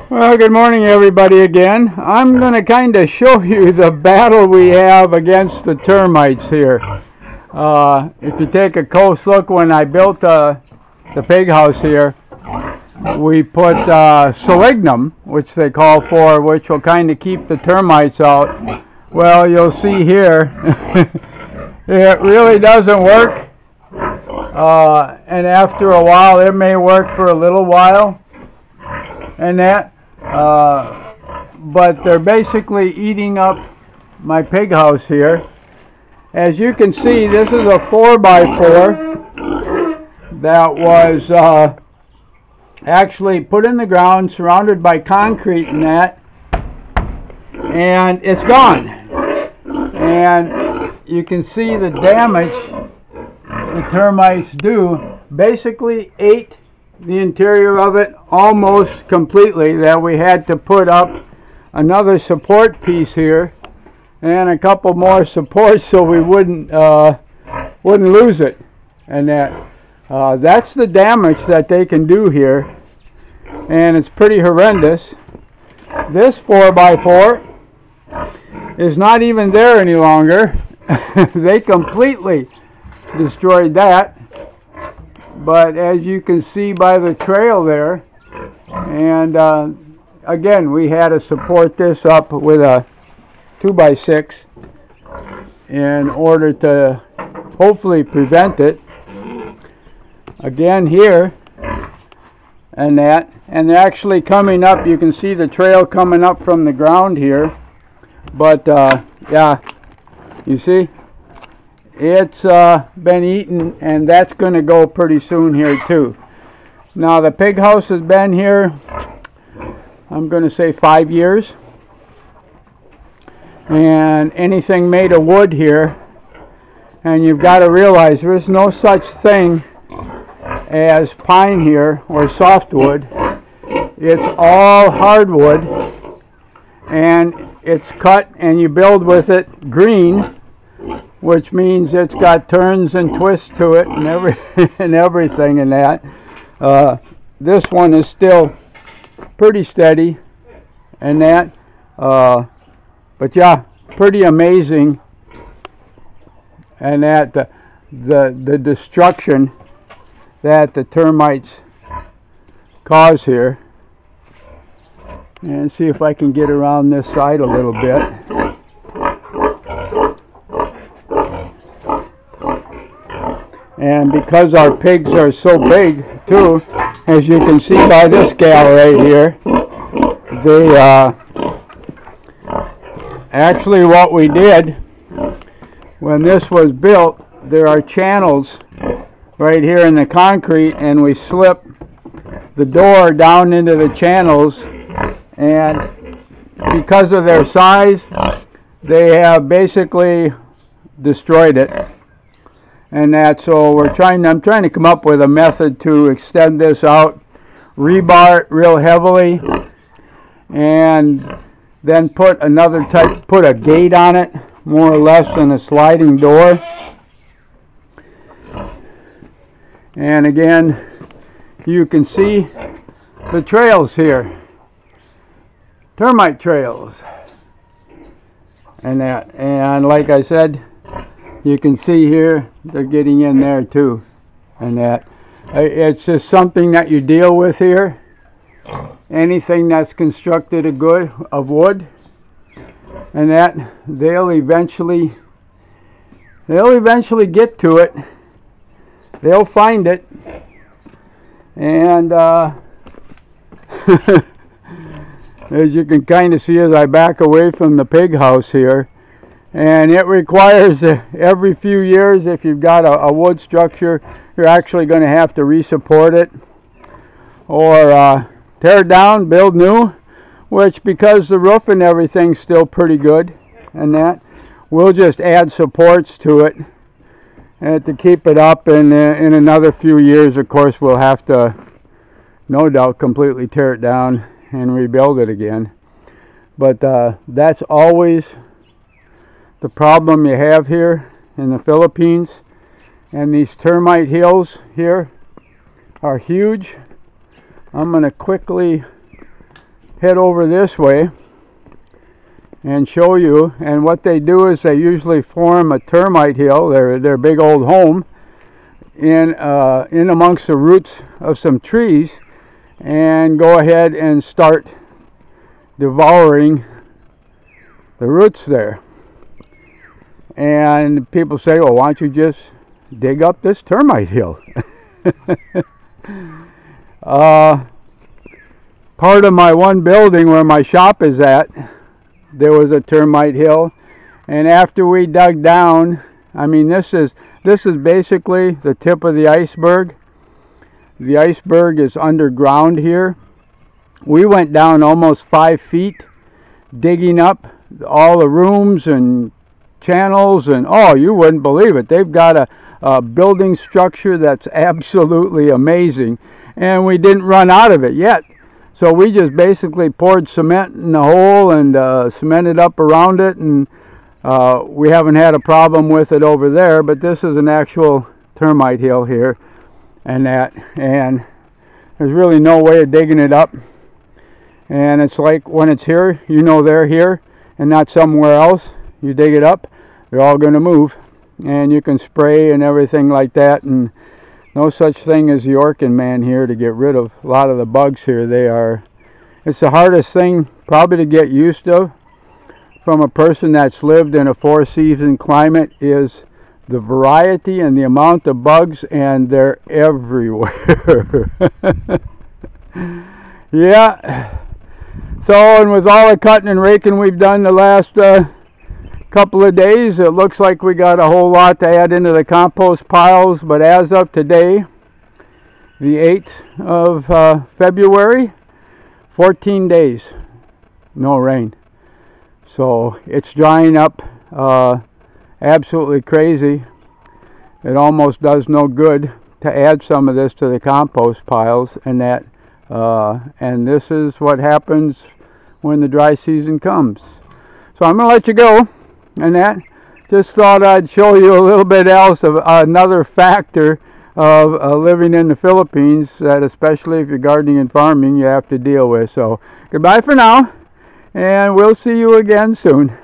Well, good morning everybody again. I'm going to kind of show you the battle we have against the termites here. If you take a close look, when I built the pig house here, we put selenium, which they call for, which will kind of keep the termites out. Well, you'll see here, it really doesn't work. And after a while, it may work for a little while, and that. But they're basically eating up my pig house here. As you can see, this is a 4x4 that was actually put in the ground, surrounded by concrete and that, and it's gone. And you can see the damage the termites do. Basically ate the interior of it almost completely, that we had to put up another support piece here and a couple more supports so we wouldn't lose it. And that's the damage that they can do here, and it's pretty horrendous. This 4x4 is not even there any longer. They completely destroyed that. But as you can see by the trail there, and again, we had to support this up with a 2x6 in order to hopefully prevent it. Again here, and they're actually coming up. You can see the trail coming up from the ground here. But yeah, you see? It's been eaten, and that's going to go pretty soon here too. Now the pig house has been here, I'm going to say 5 years, and anything made of wood here, and you've got to realize there's no such thing as pine here or softwood. It's all hardwood, and it's cut and you build with it green, which means it's got turns and twists to it and everything in that. This one is still pretty steady and that. But yeah, pretty amazing. And that the destruction that the termites cause here. And see if I can get around this side a little bit. And because our pigs are so big too, as you can see by this gal right here, they actually what we did when this was built, there are channels right here in the concrete, and we slip the door down into the channels, and because of their size, they have basically destroyed it. And so I'm trying to come up with a method to extend this out, rebar it real heavily, and then put a gate on it, more or less than a sliding door. And again, you can see the trails here, termite trails, and like I said, you can see here they're getting in there too, and it's just something that you deal with here. Anything that's constructed of wood, and they'll eventually get to it. They'll find it, and as you can kind of see as I back away from the pig house here. And it requires every few years, if you've got a wood structure, you're actually going to have to resupport it or tear it down, build new, which, because the roof and everything's still pretty good, and we'll just add supports to it and to keep it up. And in another few years, of course, we'll have to, no doubt, completely tear it down and rebuild it again. But that's always the problem you have here in the Philippines. And these termite hills here are huge. I'm going to quickly head over this way and show you. And what they do is they usually form a termite hill, their big old home, in amongst the roots of some trees, and go ahead and start devouring the roots there. And people say, well, why don't you just dig up this termite hill? Part of my one building where my shop is at, there was a termite hill, and after we dug down, I mean, this is basically the tip of the iceberg. The iceberg is underground here. We went down almost 5 feet, digging up all the rooms and channels, and oh, you wouldn't believe it. They've got a building structure that's absolutely amazing, and we didn't run out of it yet. So we just basically poured cement in the hole and cemented up around it, and we haven't had a problem with it over there. But this is an actual termite hill here, and there's really no way of digging it up. And it's like when it's here, you know they're here and not somewhere else. You dig it up, they're all going to move, and you can spray and everything like that, and no such thing as the Orkin man here to get rid of a lot of the bugs here. It's the hardest thing probably to get used to from a person that's lived in a 4-season climate, is the variety and the amount of bugs, and they're everywhere. Yeah. So, and with all the cutting and raking we've done the last couple of days, it looks like we got a whole lot to add into the compost piles. But as of today, the 8th of February, 14 days, no rain. So it's drying up absolutely crazy. It almost does no good to add some of this to the compost piles, and this is what happens when the dry season comes. So I'm going to let you go. And that, just thought I'd show you a little bit else of another factor of living in the Philippines, that especially if you're gardening and farming, you have to deal with. So goodbye for now, and we'll see you again soon.